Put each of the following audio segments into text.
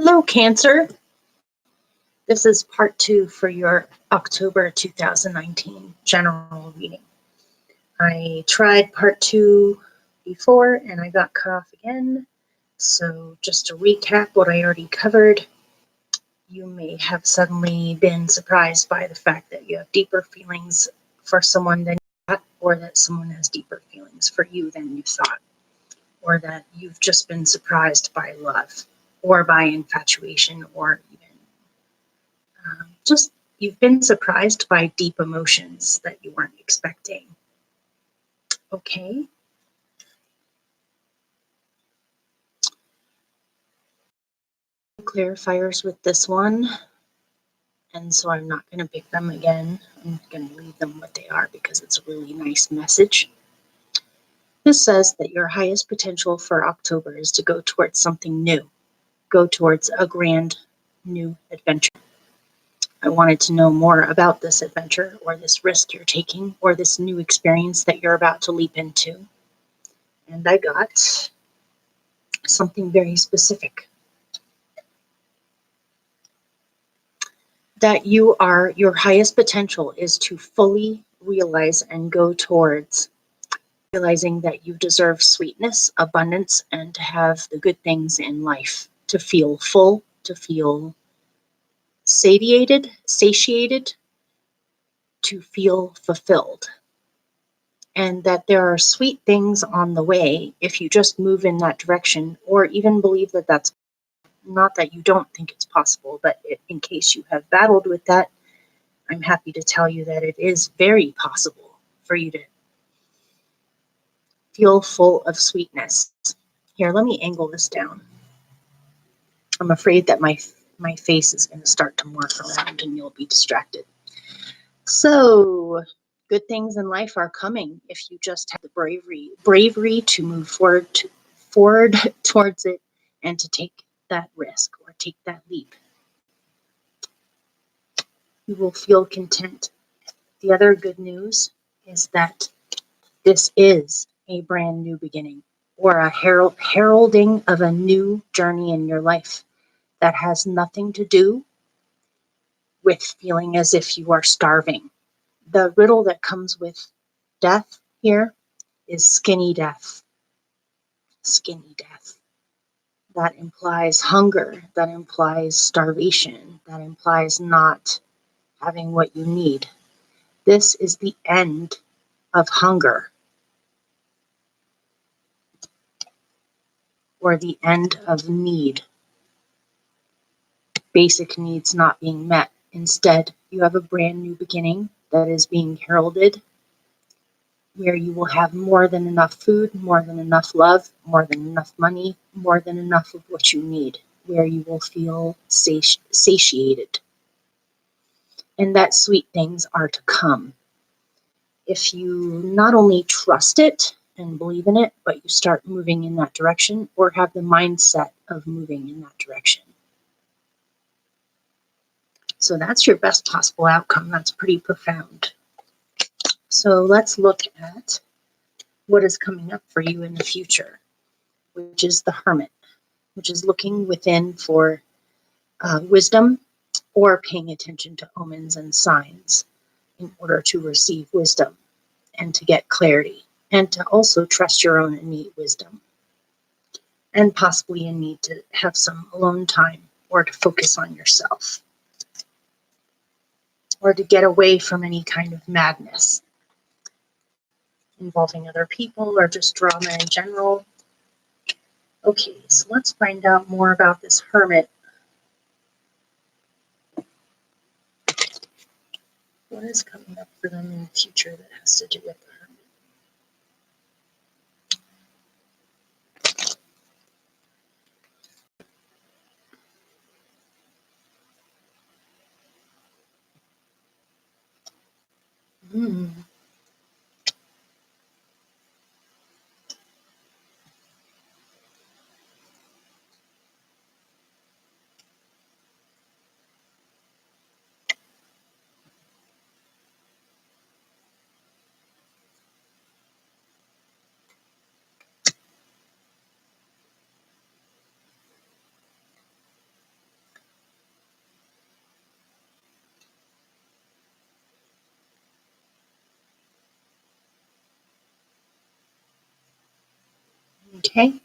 Hello, Cancer. This is part 2 for your October 2019 general reading. I tried part 2 before and I got cut off again. So just to recap what I already covered, you may have suddenly been surprised by the fact that you have deeper feelings for someone than you thought, or that someone has deeper feelings for you than you thought, or that you've just been surprised by love or by infatuation, or even just you've been surprised by deep emotions that you weren't expecting. Okay. Clarifiers with this one, and so I'm not going to pick them again. I'm going to leave them what they are because it's a really nice message. This says that your highest potential for October is to go towards something new, go towards a grand new adventure. I wanted to know more about this adventure, or this risk you're taking, or this new experience that you're about to leap into. And I got something very specific. That your highest potential is to fully realize and go towards realizing that you deserve sweetness, abundance, and to have the good things in life, to feel full, to feel satiated, to feel fulfilled. And that there are sweet things on the way if you just move in that direction, or even believe that that's not that you don't think it's possible, but in case you have battled with that, I'm happy to tell you that it is very possible for you to feel full of sweetness. Here, let me angle this down. I'm afraid that my face is going to start to morph around and you'll be distracted. So, good things in life are coming if you just have the bravery to move forward towards it, and to take that risk or take that leap. You will feel content. The other good news is that this is a brand new beginning, or a heralding of a new journey in your life that has nothing to do with feeling as if you are starving. The riddle that comes with death here is skinny death. Skinny death. That implies hunger, that implies starvation, that implies not having what you need. This is the end of hunger, or the end of need. Basic needs not being met. Instead, you have a brand new beginning that is being heralded, where you will have more than enough food, more than enough love, more than enough money, more than enough of what you need, where you will feel satiated. And that sweet things are to come. If you not only trust it and believe in it, but you start moving in that direction, or have the mindset of moving in that direction. So that's your best possible outcome. That's pretty profound. So let's look at what is coming up for you in the future, which is the Hermit, which is looking within for wisdom, or paying attention to omens and signs in order to receive wisdom and to get clarity, and to also trust your own innate wisdom, and possibly a need to have some alone time, or to focus on yourself, or to get away from any kind of madness involving other people, or just drama in general. Okay, so let's find out more about this Hermit. What is coming up for them in the future that has to do with the Hermit? Okay?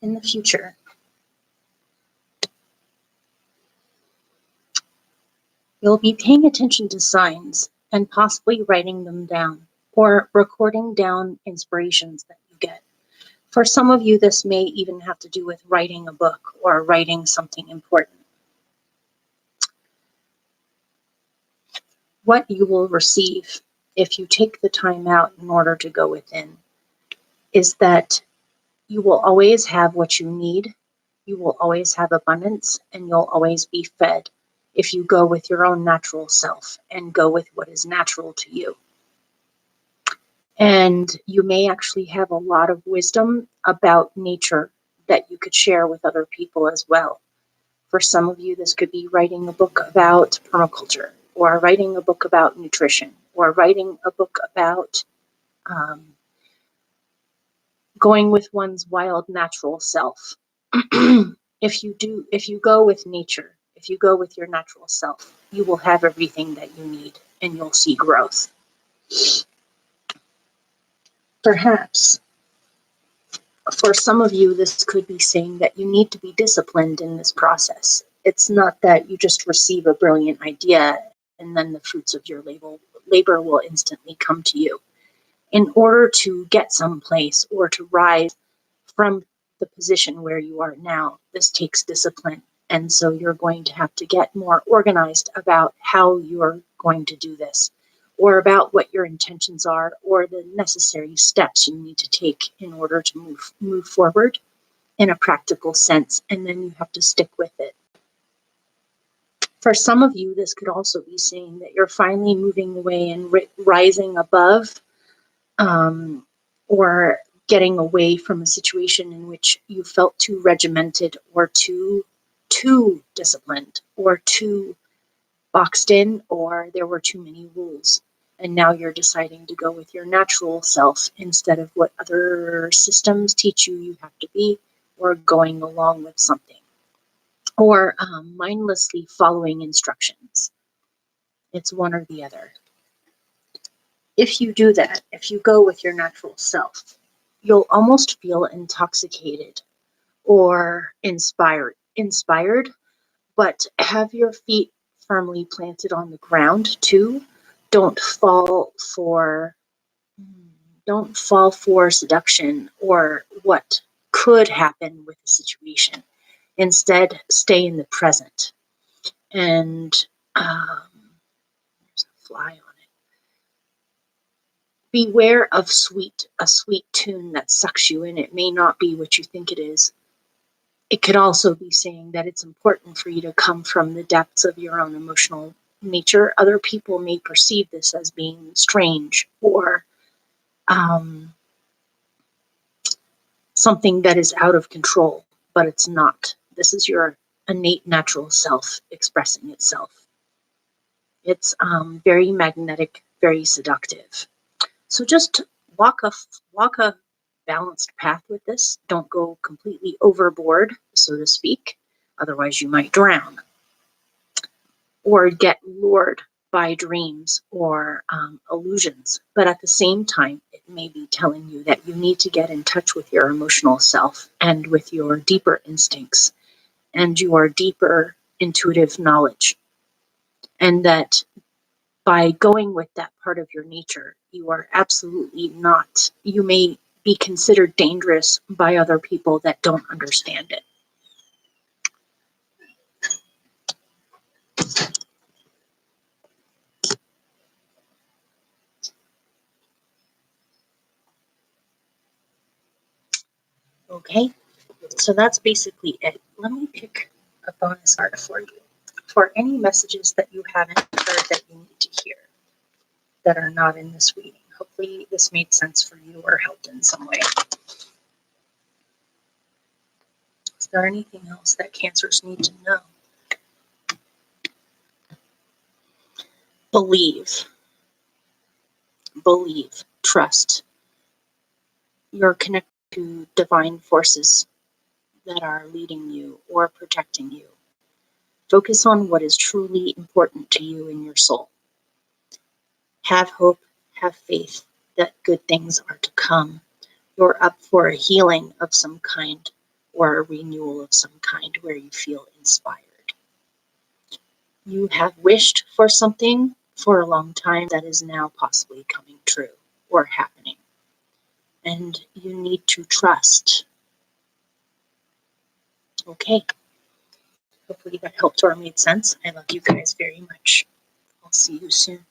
In the future, you'll be paying attention to signs and possibly writing them down or recording down inspirations that you get. For some of you, this may even have to do with writing a book or writing something important. What you will receive if you take the time out in order to go within is that you will always have what you need, you will always have abundance, and you'll always be fed if you go with your own natural self and go with what is natural to you. And you may actually have a lot of wisdom about nature that you could share with other people as well. For some of you, this could be writing a book about permaculture, or writing a book about nutrition, or writing a book about going with one's wild natural self. If you go with nature, if you go with your natural self, you will have everything that you need and you'll see growth. Perhaps for some of you, this could be saying that you need to be disciplined in this process. It's not that you just receive a brilliant idea and then the fruits of your labor will instantly come to you. In order to get someplace or to rise from the position where you are now, this takes discipline. And so you're going to have to get more organized about how you're going to do this, or about what your intentions are, or the necessary steps you need to take in order to move forward in a practical sense. And then you have to stick with it. For some of you, this could also be saying that you're finally moving away and rising above, or getting away from a situation in which you felt too regimented or too disciplined or too boxed in, or there were too many rules. And now you're deciding to go with your natural self instead of what other systems teach you have to be, or going along with something, or mindlessly following instructions. It's one or the other. If you do that, if you go with your natural self, you'll almost feel intoxicated or inspired, but have your feet firmly planted on the ground too. Don't fall for seduction or what could happen with the situation. Instead, stay in the present. And there's a fly on it. Beware of a sweet tune that sucks you in. It may not be what you think it is. It could also be saying that it's important for you to come from the depths of your own emotional nature. Other people may perceive this as being strange or something that is out of control, but it's not. This is your innate natural self expressing itself. It's very magnetic, very seductive. So just walk a balanced path with this. Don't go completely overboard, so to speak. Otherwise, you might drown or get lured by dreams or illusions. But at the same time, it may be telling you that you need to get in touch with your emotional self and with your deeper instincts and your deeper intuitive knowledge. And that by going with that part of your nature, you are absolutely not, you may be considered dangerous by other people that don't understand it. Okay, so that's basically it. Let me pick a bonus card for you for any messages that you haven't heard that you need to hear that are not in this reading. Hopefully this made sense for you or helped in some way. Is there anything else that Cancers need to know? Believe, trust. You're connected to divine forces that are leading you or protecting you. Focus on what is truly important to you in your soul. Have hope, have faith, that good things are to come. You're up for a healing of some kind or a renewal of some kind where you feel inspired. You have wished for something for a long time that is now possibly coming true or happening. And you need to trust. Okay. Hopefully that helped or made sense. I love you guys very much. I'll see you soon.